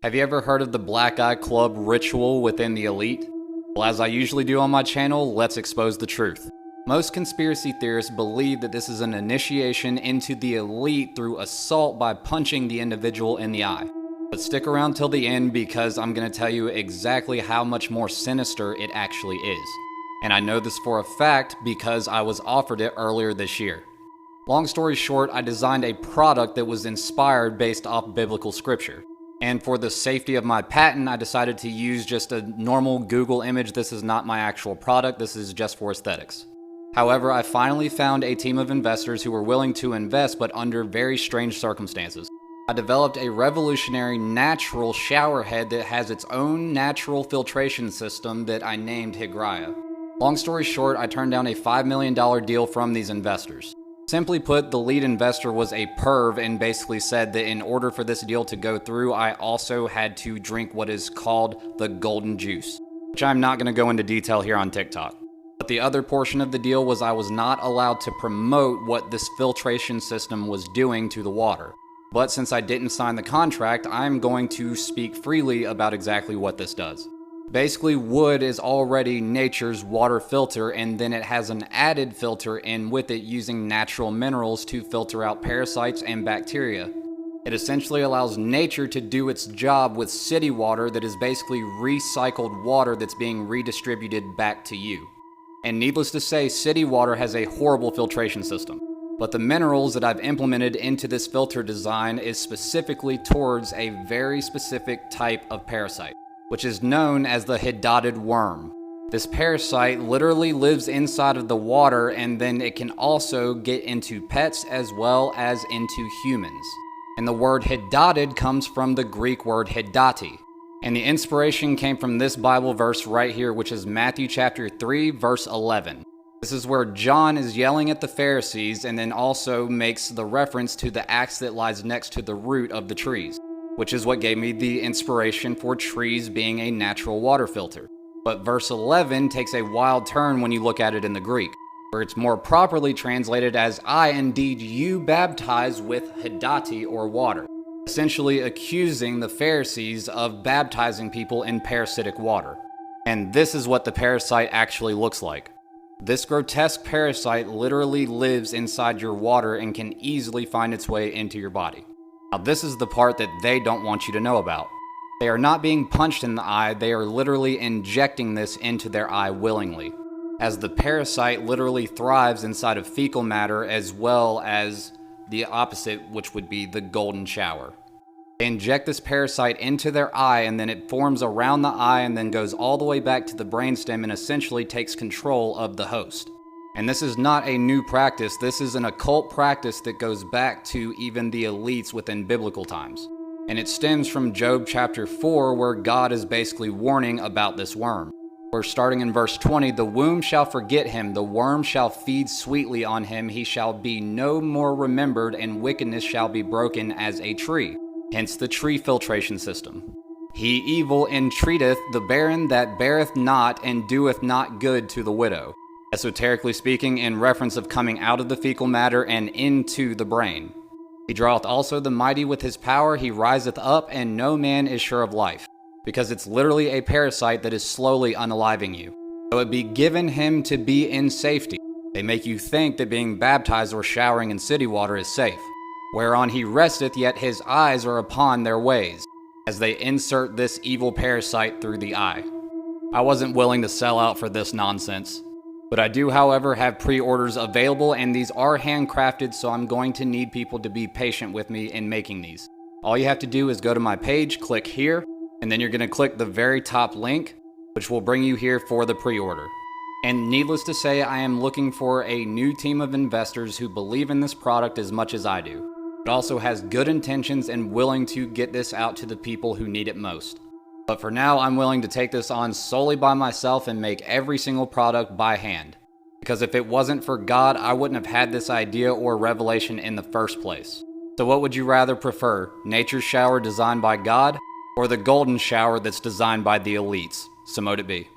Have you ever heard of the Black Eye Club ritual within the elite? Well, as I usually do on my channel, let's expose the truth. Most conspiracy theorists believe that this is an initiation into the elite through assault by punching the individual in the eye. But stick around till the end because I'm going to tell you exactly how much more sinister it actually is. And I know this for a fact because I was offered it earlier this year. Long story short, I designed a product that was inspired based off biblical scripture. And for the safety of my patent, I decided to use just a normal Google image. This is not my actual product, this is just for aesthetics. However, I finally found a team of investors who were willing to invest, but under very strange circumstances. I developed a revolutionary natural shower head that has its own natural filtration system that I named Higraya. Long story short, I turned down a $5 million deal from these investors. Simply put, the lead investor was a perv and basically said that in order for this deal to go through, I also had to drink what is called the golden juice, which I'm not going to go into detail here on TikTok. But the other portion of the deal was I was not allowed to promote what this filtration system was doing to the water. But since I didn't sign the contract, I'm going to speak freely about exactly what this does. Basically, wood is already nature's water filter, and then it has an added filter in with it using natural minerals to filter out parasites and bacteria. It essentially allows nature to do its job with city water that is basically recycled water that's being redistributed back to you. And needless to say, city water has a horrible filtration system. But the minerals that I've implemented into this filter design is specifically towards a very specific type of parasite, which is known as the hydatiid worm. This parasite literally lives inside of the water, and then it can also get into pets as well as into humans. And the word hydatiid comes from the Greek word hydati. And the inspiration came from this Bible verse right here, which is Matthew chapter 3, verse 11. This is where John is yelling at the Pharisees and then also makes the reference to the axe that lies next to the root of the trees, which is what gave me the inspiration for trees being a natural water filter. But verse 11 takes a wild turn when you look at it in the Greek, where it's more properly translated as, I indeed you baptize with hydati or water, essentially accusing the Pharisees of baptizing people in parasitic water. And this is what the parasite actually looks like. This grotesque parasite literally lives inside your water and can easily find its way into your body. Now, this is the part that they don't want you to know about. They are not being punched in the eye, they are literally injecting this into their eye willingly, as the parasite literally thrives inside of fecal matter as well as the opposite, which would be the golden shower. They inject this parasite into their eye, and then it forms around the eye and then goes all the way back to the brainstem and essentially takes control of the host. And this is not a new practice, this is an occult practice that goes back to even the elites within biblical times. And it stems from Job chapter 4, where God is basically warning about this worm. Where starting in verse 20, the womb shall forget him, the worm shall feed sweetly on him, he shall be no more remembered, and wickedness shall be broken as a tree. Hence the tree filtration system. He evil entreateth the barren that beareth not, and doeth not good to the widow. Esoterically speaking, in reference of coming out of the fecal matter and into the brain. He draweth also the mighty with his power, he riseth up, and no man is sure of life. Because it's literally a parasite that is slowly unaliving you. So it be given him to be in safety. They make you think that being baptized or showering in city water is safe. Whereon he resteth, yet his eyes are upon their ways, as they insert this evil parasite through the eye. I wasn't willing to sell out for this nonsense. But I do, however, have pre-orders available, and these are handcrafted, so I'm going to need people to be patient with me in making these. All you have to do is go to my page, click here, and then you're going to click the very top link, which will bring you here for the pre-order. And needless to say, I am looking for a new team of investors who believe in this product as much as I do. It also has good intentions and willing to get this out to the people who need it most. But for now, I'm willing to take this on solely by myself and make every single product by hand. Because if it wasn't for God, I wouldn't have had this idea or revelation in the first place. So what would you rather prefer? Nature's shower designed by God, or the golden shower that's designed by the elites? So mote it be.